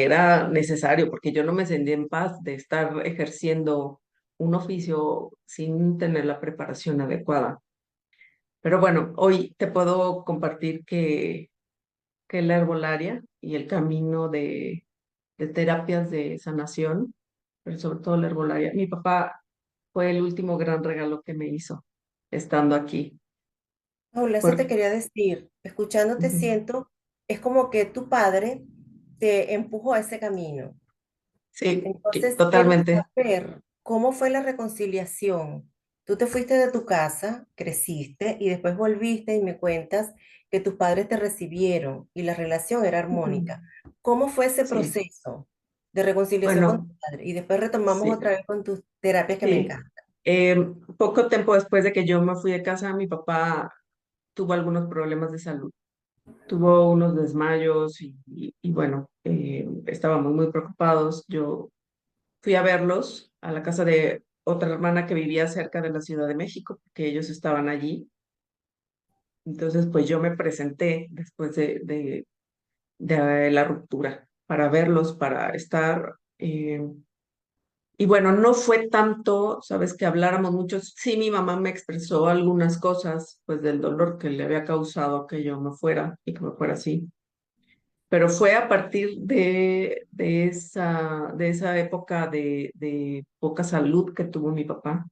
era necesario, porque yo no me sentía en paz de estar ejerciendo un oficio sin tener la preparación adecuada. Pero bueno, hoy te puedo compartir que la herbolaria y el camino de terapias de sanación, pero sobre todo la herbolaria, mi papá fue el último gran regalo que me hizo estando aquí. Paula, eso te Por, quería decir, escuchándote Ujú. siento, es como que tu padre te empujó a ese camino. Sí, Entonces, quiero totalmente. saber cómo fue la reconciliación. Tú te fuiste de tu casa, creciste y después volviste y me cuentas que tus padres te recibieron y la relación era Ujú. armónica. ¿Cómo fue ese Sí, proceso de reconciliación con bueno, tu padre? Y después retomamos sí, otra vez con tus terapias que me sí. encantan. Eh, Poco tiempo después de que yo me fui de casa, mi papá tuvo algunos problemas de salud. Tuvo unos desmayos y bueno, estábamos muy preocupados. Yo fui a verlos a la casa de otra hermana que vivía cerca de la Ciudad de México, porque ellos estaban allí. Entonces, pues yo me presenté después de la ruptura para verlos, para estar. Y bueno, no fue tanto, sabes, que habláramos mucho. Sí, mi mamá me expresó algunas cosas, pues del dolor que le había causado que yo me fuera y que me fuera así. Pero fue a partir de esa época de poca salud que tuvo mi papá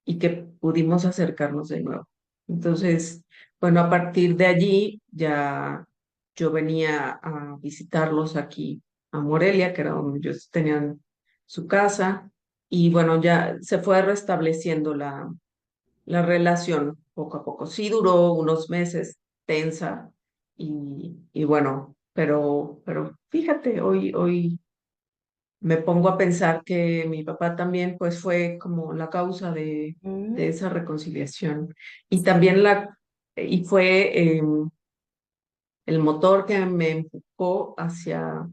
y que pudimos acercarnos de nuevo. Entonces, bueno, a partir de allí ya yo venía a visitarlos aquí a Morelia, que era donde ellos tenían su casa, y bueno, ya se fue restableciendo la relación poco a poco. Sí duró unos meses tensa y bueno, pero fíjate, hoy me pongo a pensar que mi papá también pues fue como la causa de Mm, esa reconciliación y también sí. y fue el motor que me empujó hacia,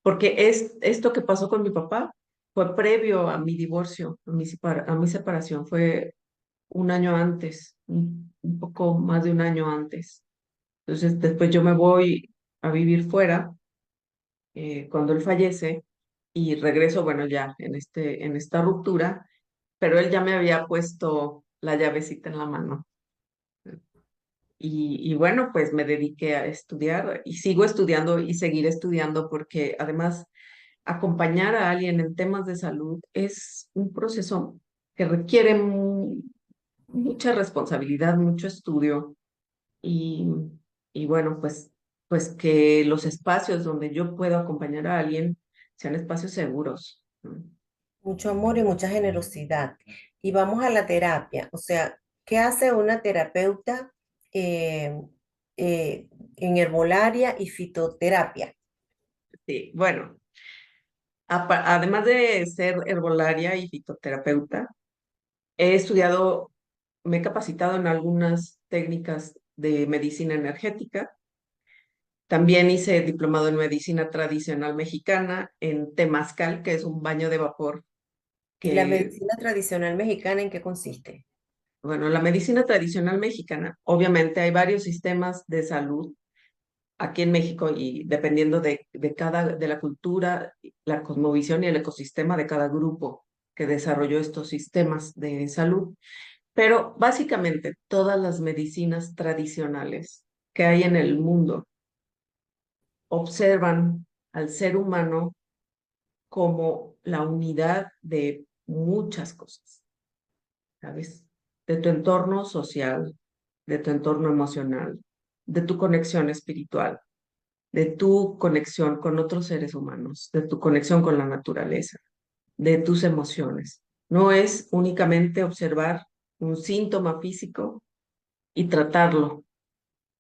porque esto que pasó con mi papá fue previo a mi divorcio, a mi separación, fue un año antes, un poco más de un año antes. Entonces después yo me voy a vivir fuera cuando él fallece y regreso, bueno, ya en esta ruptura, pero él ya me había puesto la llavecita en la mano. Y bueno, pues me dediqué a estudiar y sigo estudiando y seguir estudiando porque además acompañar a alguien en temas de salud es un proceso que requiere mucha responsabilidad, mucho estudio y, y bueno, pues que los espacios donde yo puedo acompañar a alguien sean espacios seguros, ¿no? Mucho amor y mucha generosidad. Y vamos a la terapia. O sea, ¿qué hace una terapeuta eh, en herbolaria y fitoterapia? Sí, bueno, además de ser herbolaria y fitoterapeuta, he estudiado, me he capacitado en algunas técnicas de medicina energética. También hice diplomado en medicina tradicional mexicana en Temazcal, que es un baño de vapor ¿Y la que, medicina tradicional mexicana en qué consiste? bueno, la medicina tradicional mexicana, obviamente hay varios sistemas de salud aquí en México y dependiendo de la cultura, la cosmovisión y el ecosistema de cada grupo que desarrolló estos sistemas de salud. Pero básicamente todas las medicinas tradicionales que hay en el mundo observan al ser humano como la unidad de muchas cosas, ¿sabes? De tu entorno social, de tu entorno emocional, de tu conexión espiritual, de tu conexión con otros seres humanos, de tu conexión con la naturaleza, de tus emociones. No es únicamente observar un síntoma físico y tratarlo,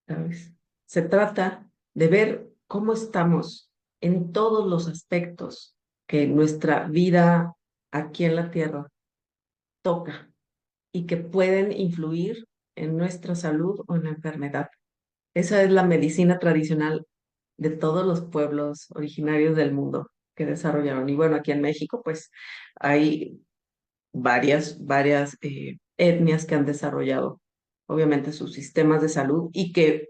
¿sabes? Se trata de ver cómo estamos en todos los aspectos que nuestra vida aquí en la Tierra toca y que pueden influir en nuestra salud o en la enfermedad. Esa es la medicina tradicional de todos los pueblos originarios del mundo que desarrollaron. Y bueno, aquí en México, pues hay varias etnias que han desarrollado, obviamente, sus sistemas de salud y que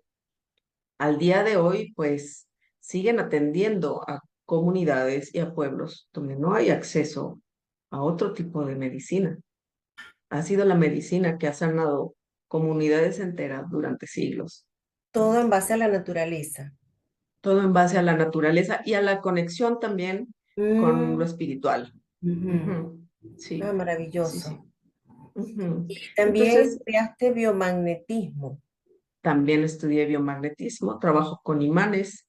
al día de hoy, pues, siguen atendiendo a comunidades y a pueblos donde no hay acceso a otro tipo de medicina. Ha sido la medicina que ha sanado comunidades enteras durante siglos, ¿no? Todo en base a la naturaleza. Todo en base a la naturaleza y a la conexión también con lo Mm, espiritual. ujú. Ujú. Ah, Sí, sí, maravilloso. sí. Ujú. Y también Entonces, estudiaste biomagnetismo. también estudié biomagnetismo, trabajo con imanes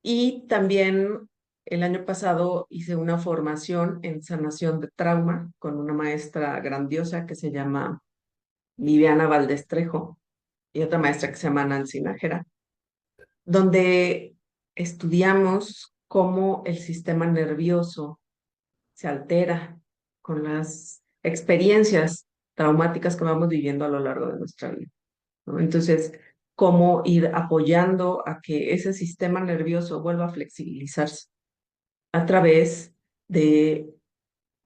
y también el año pasado hice una formación en sanación de trauma con una maestra grandiosa que se llama Viviana Valdestrejo y otra maestra que se llama Nancy Nájera, donde estudiamos cómo el sistema nervioso se altera con las experiencias traumáticas que vamos viviendo a lo largo de nuestra vida, ¿no? Entonces, cómo ir apoyando a que ese sistema nervioso vuelva a flexibilizarse a través de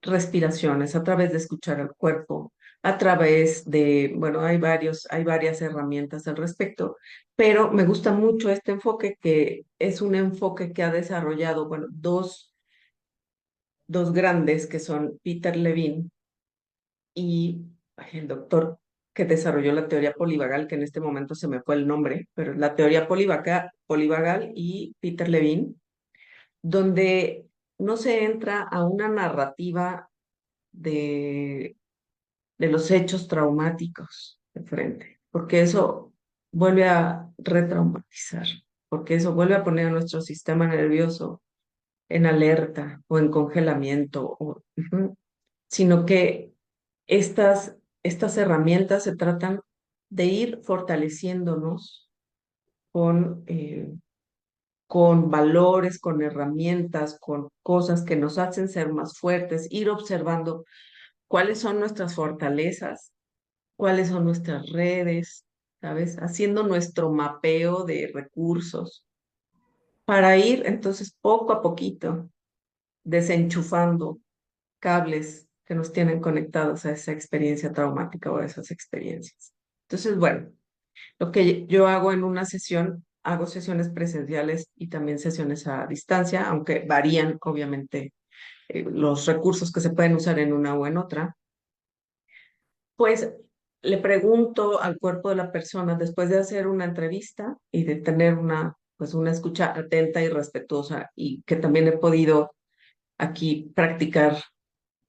respiraciones, a través de escuchar al cuerpo, a través de, bueno, hay varias herramientas al respecto, pero me gusta mucho este enfoque que es un enfoque que ha desarrollado, bueno, dos grandes que son Peter Levine y el doctor que desarrolló la teoría polivagal, que en este momento se me fue el nombre, pero la teoría polivagal y Peter Levine, donde no se entra a una narrativa de los hechos traumáticos de frente, porque eso vuelve a retraumatizar, porque eso vuelve a poner a nuestro sistema nervioso en alerta o en congelamiento, ujú, sino que estas herramientas se tratan de ir fortaleciéndonos con valores, con herramientas, con cosas que nos hacen ser más fuertes, ir observando cuáles son nuestras fortalezas, cuáles son nuestras redes, ¿sabes? Haciendo nuestro mapeo de recursos para ir entonces poco a poquito desenchufando cables que nos tienen conectados a esa experiencia traumática o a esas experiencias. Entonces, bueno, lo que yo hago en una sesión, hago sesiones presenciales y también sesiones a distancia, aunque varían obviamente los recursos que se pueden usar en una o en otra. Pues le pregunto al cuerpo de la persona después de hacer una entrevista y de tener pues una escucha atenta y respetuosa y que también he podido aquí practicar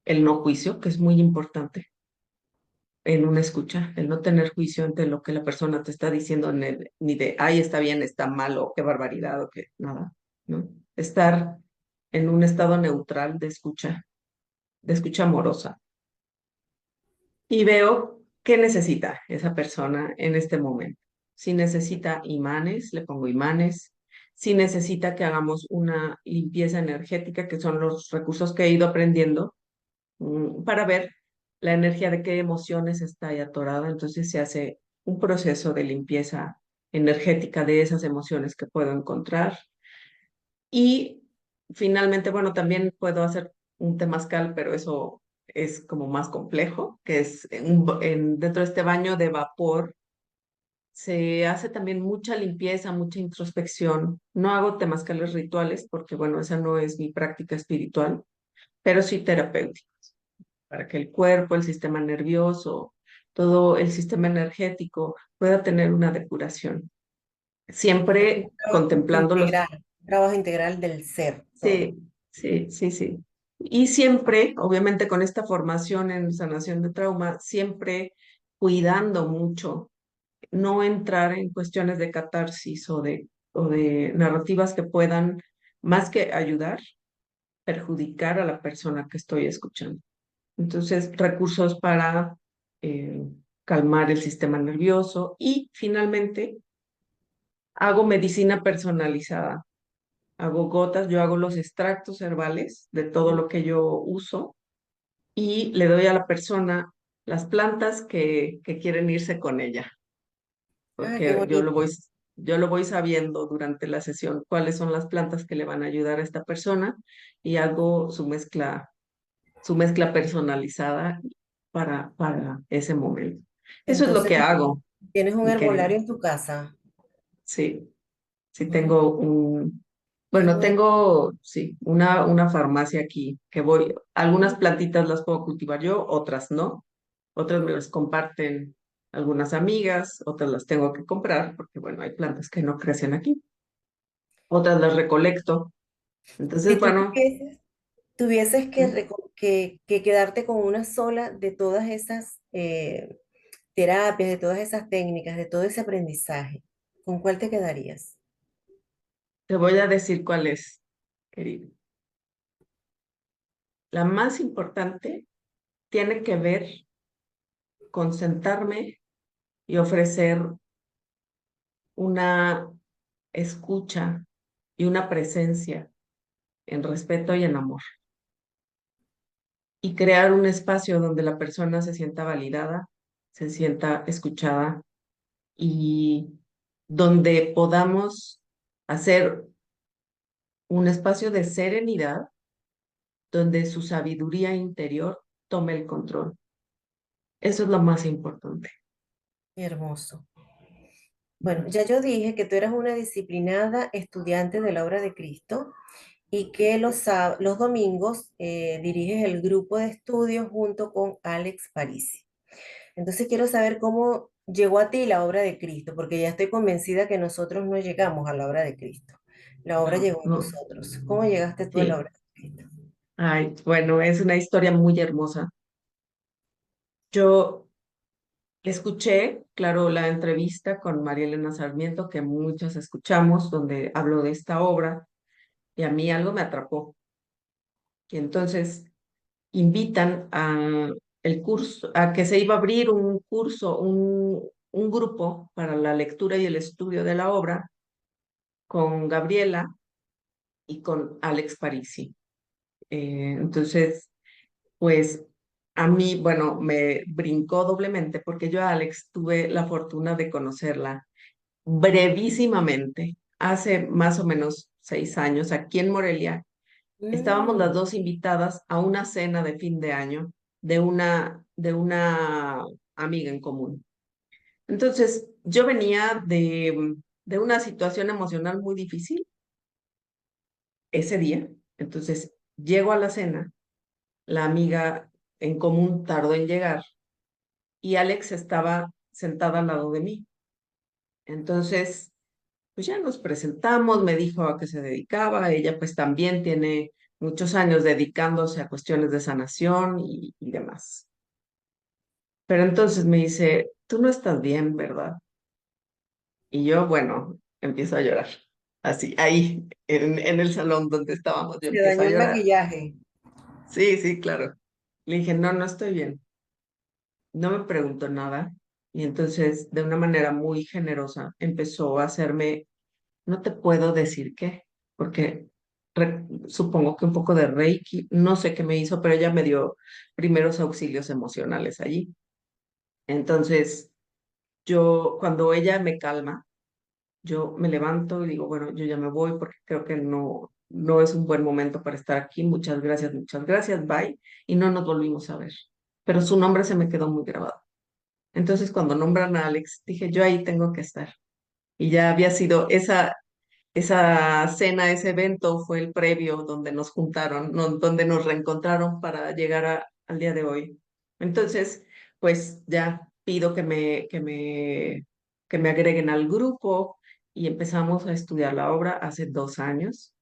el no juicio, que es muy importante en una escucha, el no tener juicio entre lo que la persona te está diciendo, ni de, ay, está bien, está mal, o qué barbaridad, o qué nada, ¿no? Estar en un estado neutral de escucha amorosa. Y veo qué necesita esa persona en este momento. Si necesita imanes, le pongo imanes. Si necesita que hagamos una limpieza energética, que son los recursos que he ido aprendiendo, para ver la energía de qué emociones está ahí atorada. Entonces se hace un proceso de limpieza energética de esas emociones que puedo encontrar. Y finalmente, bueno, también puedo hacer un temazcal, pero eso es como más complejo, que es dentro de este baño de vapor se hace también mucha limpieza, mucha introspección. No hago temazcales rituales porque, bueno, esa no es mi práctica espiritual, pero sí terapéutica, para que el cuerpo, el sistema nervioso, todo el sistema energético pueda tener una depuración. Es Siempre un trabajo contemplando los. integral, un trabajo integral del ser, todo. Sí, sí, sí, sí. Y siempre, obviamente con esta formación en sanación de trauma, siempre cuidando mucho, no entrar en cuestiones de catarsis o de narrativas que puedan, más que ayudar, perjudicar a la persona que estoy escuchando. Entonces, recursos para eh, calmar el sistema nervioso y finalmente hago medicina personalizada. Hago gotas, yo hago los extractos herbales de todo lo que yo uso y le doy a la persona las plantas que quieren irse con ella, Ah, qué porque bonito. yo lo voy sabiendo durante la sesión cuáles son las plantas que le van a ayudar a esta persona y hago su mezcla personalizada para ese momento. Eso es lo Entonces, que hago, tienes un mi querida. herbolario en tu casa. Sí, sí Mm, tengo un, qué bueno, bueno. tengo, sí, una farmacia aquí que voy, algunas plantitas las puedo cultivar yo, otras no, otras me las comparten algunas amigas, otras las tengo que comprar, porque bueno, hay plantas que no crecen aquí, otras las recolecto. Si Entonces, tú bueno, tuvieses que, ¿mm? que quedarte con una sola de todas esas terapias, de todas esas técnicas, de todo ese aprendizaje, ¿con cuál te quedarías? Te voy a decir cuál es, querido. La más importante tiene que ver con sentarme y ofrecer una escucha y una presencia en respeto y en amor. Y crear un espacio donde la persona se sienta validada, se sienta escuchada y donde podamos hacer un espacio de serenidad donde su sabiduría interior tome el control. Eso es lo más importante. Hermoso. Bueno, ya yo dije que tú eras una disciplinada estudiante de la obra de Cristo y que los domingos diriges el grupo de estudios junto con Alex Parisi. Entonces quiero saber cómo llegó a ti la obra de Cristo, porque ya estoy convencida que nosotros no llegamos a la obra de Cristo. La obra No, llegó a no, nosotros. ¿Cómo llegaste tú a la sí. obra de Cristo? Ay, bueno, es una historia muy hermosa. Yo escuché, claro, la entrevista con María Elena Sarmiento, que muchos escuchamos, donde habló de esta obra, y a mí algo me atrapó. Y entonces invitan a el curso, a que se iba a abrir un curso, un grupo para la lectura y el estudio de la obra con Gabriela y con Alex Parisi. Entonces, pues a mí, bueno, me brincó doblemente porque yo a Alex tuve la fortuna de conocerla brevísimamente, hace más o menos 6 años, aquí en Morelia. Estábamos las Mm, dos invitadas a una cena de fin de año de una amiga en común. Entonces, yo venía de una situación emocional muy difícil ese día. Entonces, llego a la cena, la amiga en común tardó en llegar y Alex estaba sentada al lado de mí. Entonces, pues ya nos presentamos, me dijo a qué se dedicaba, ella pues también tiene muchos años dedicándose a cuestiones de sanación y demás. Pero entonces me dice, tú no estás bien, ¿verdad? Y yo, bueno, empiezo a llorar. Así, ahí, en el salón donde estábamos, yo se empiezo a dañó el llorar. maquillaje. Sí, sí, claro. Le dije, no, no estoy bien. No me preguntó nada. Y entonces, de una manera muy generosa, empezó a hacerme, no te puedo decir qué, porque supongo que un poco de Reiki, no sé qué me hizo, pero ella me dio primeros auxilios emocionales allí. Entonces, yo, cuando ella me calma, yo me levanto y digo, bueno, yo ya me voy porque creo que no es un buen momento para estar aquí. Muchas gracias, bye. Y no nos volvimos a ver. Pero su nombre se me quedó muy grabado. Entonces, cuando nombran a Alex, dije, yo ahí tengo que estar. Y ya había sido esa cena, ese evento fue el previo donde nos juntaron, donde nos reencontraron para llegar al día de hoy. Entonces, pues ya pido que me agreguen al grupo y empezamos a estudiar la obra hace 2 años.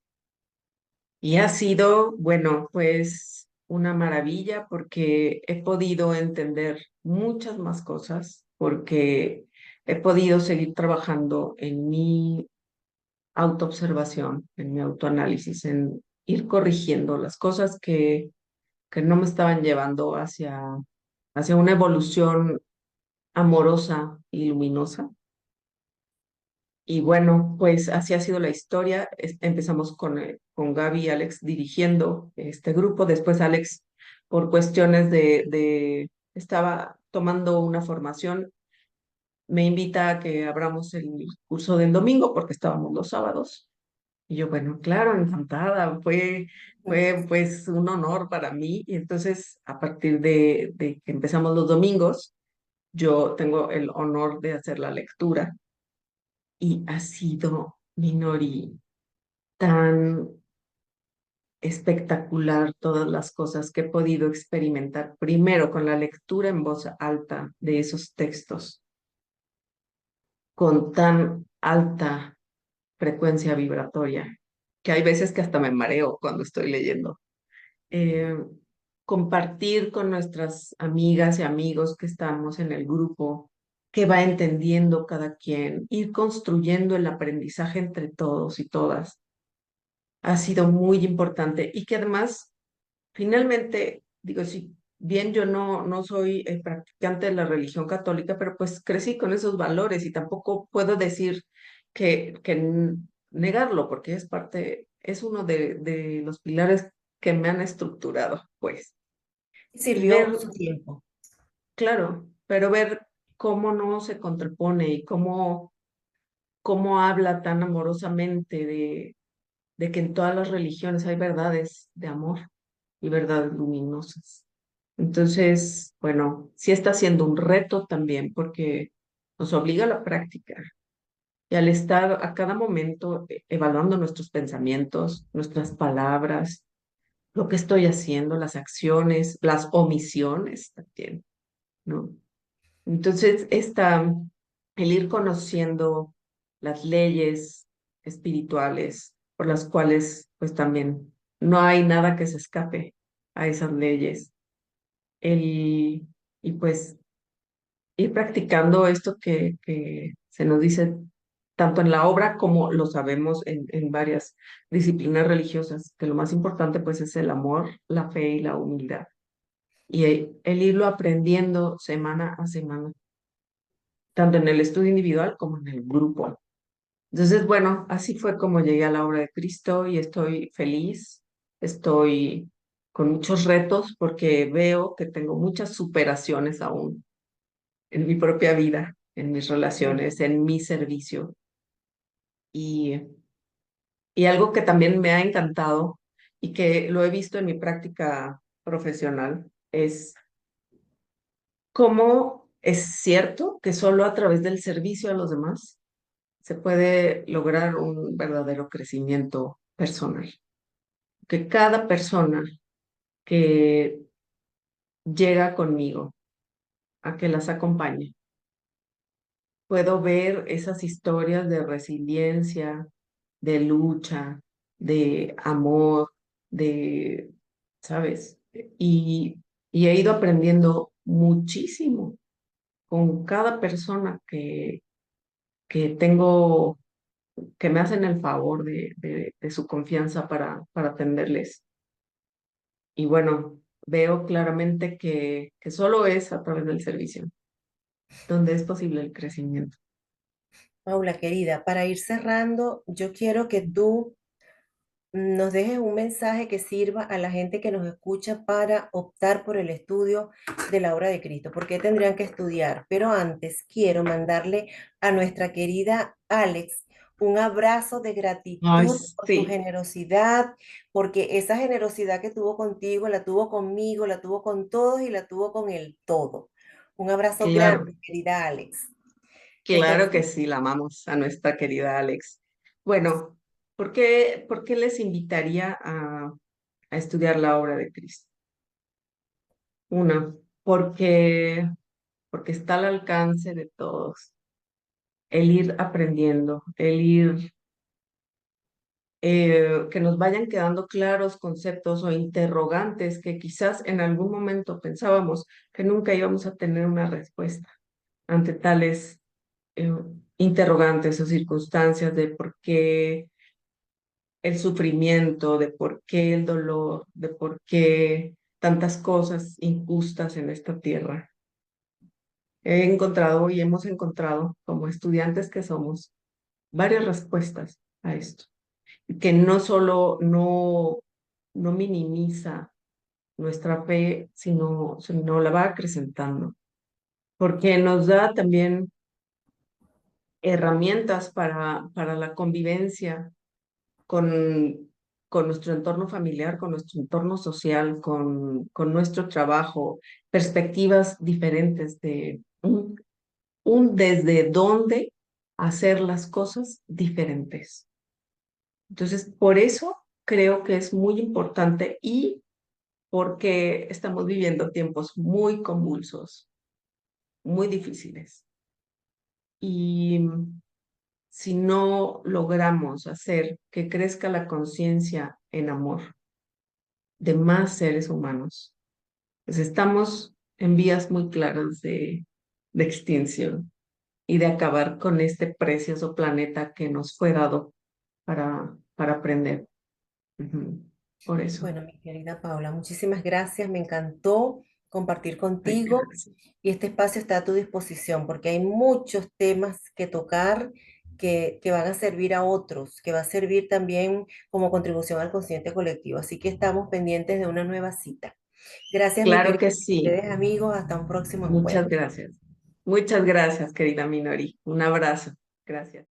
Y ha sido, bueno, pues una maravilla porque he podido entender muchas más cosas, porque he podido seguir trabajando en mi autoobservación, en mi autoanálisis, en ir corrigiendo las cosas que no me estaban llevando hacia una evolución amorosa y luminosa. Y bueno, pues así ha sido la historia. Empezamos con Gaby y Alex dirigiendo este grupo. Después Alex, por cuestiones estaba tomando una formación, me invita a que abramos el curso del domingo porque estábamos los sábados. Y yo, bueno, claro, encantada, fue pues un honor para mí. Y entonces, a partir de que empezamos los domingos, yo tengo el honor de hacer la lectura y ha sido, Minori, tan espectacular todas las cosas que he podido experimentar, primero con la lectura en voz alta de esos textos, con tan alta frecuencia vibratoria, que hay veces que hasta me mareo cuando estoy leyendo. Eh, Compartir con nuestras amigas y amigos que estamos en el grupo, que va entendiendo cada quien, ir construyendo el aprendizaje entre todos y todas, ha sido muy importante y que además, finalmente, digo, si bien yo no soy practicante de la religión católica, pero pues crecí con esos valores y tampoco puedo decir que negarlo, porque es parte, es uno de los pilares que me han estructurado, pues. Y Sirvió ver, su tiempo. claro, pero ver cómo no se contrapone y cómo habla tan amorosamente de que en todas las religiones hay verdades de amor y verdades luminosas. Entonces, bueno, sí está siendo un reto también porque nos obliga a la práctica y al estar a cada momento evaluando nuestros pensamientos, nuestras palabras, lo que estoy haciendo, las acciones, las omisiones también, ¿no? Entonces, el ir conociendo las leyes espirituales por las cuales, pues también no hay nada que se escape a esas leyes. El, y pues ir practicando esto que se nos dice tanto en la obra como lo sabemos en varias disciplinas religiosas, que lo más importante pues es el amor, la fe y la humildad. Y el irlo aprendiendo semana a semana tanto en el estudio individual como en el grupo. Entonces, bueno, así fue como llegué a la obra de Cristo y estoy feliz, estoy con muchos retos porque veo que tengo muchas superaciones aún en mi propia vida, en mis relaciones, en mi servicio. Y, y algo que también me ha encantado y que lo he visto en mi práctica profesional es cómo es cierto que solo a través del servicio a los demás se puede lograr un verdadero crecimiento personal. Que cada persona que llega conmigo a que las acompañe, puedo ver esas historias de resiliencia, de lucha, de amor, de, ¿sabes? Y, y he ido aprendiendo muchísimo con cada persona que tengo que me hacen el favor de su confianza para atenderles. Y bueno, veo claramente que solo es a través del servicio donde es posible el crecimiento. Paula, querida, para ir cerrando, yo quiero que tú nos dejes un mensaje que sirva a la gente que nos escucha para optar por el estudio de la obra de Cristo. ¿Por qué tendrían que estudiar? Pero antes quiero mandarle a nuestra querida Alex un abrazo de Ay, gratitud por tu sí, generosidad, porque esa generosidad que tuvo contigo, la tuvo conmigo, la tuvo con todos y la tuvo con el todo. Un abrazo claro, grande, querida Alex. claro que Entonces, sí, la amamos a nuestra querida Alex. Bueno, por qué les invitaría a estudiar la obra de Cristo? Una, porque está al alcance de todos. El ir aprendiendo, el ir que nos vayan quedando claros conceptos o interrogantes que quizás en algún momento pensábamos que nunca íbamos a tener una respuesta ante tales eh, interrogantes o circunstancias de por qué el sufrimiento, de por qué el dolor, de por qué tantas cosas injustas en esta tierra. He encontrado y hemos encontrado, como estudiantes que somos, varias respuestas a esto que no solo no minimiza nuestra fe, sino la va acrecentando, porque nos da también herramientas para la convivencia con, con nuestro entorno familiar, con nuestro entorno social, con nuestro trabajo, perspectivas diferentes de un desde dónde hacer las cosas diferentes. Entonces, por eso creo que es muy importante y porque estamos viviendo tiempos muy convulsos, muy difíciles. Y si no logramos hacer que crezca la conciencia en amor de más seres humanos, pues estamos en vías muy claras de extinción y de acabar con este precioso planeta que nos fue dado para aprender. Ujú. Por eso. Bueno, mi querida Paula, muchísimas gracias. Me encantó compartir Ay, contigo gracias. y este espacio está a tu disposición porque hay muchos temas que tocar que van a servir a otros, que va a servir también como contribución al consciente colectivo. Así que estamos pendientes de una nueva cita. Gracias, mis Claro queridos que sí. ustedes, amigos. Hasta un próximo Muchas encuentro. gracias. Muchas gracias, querida Minori. Un abrazo. Gracias.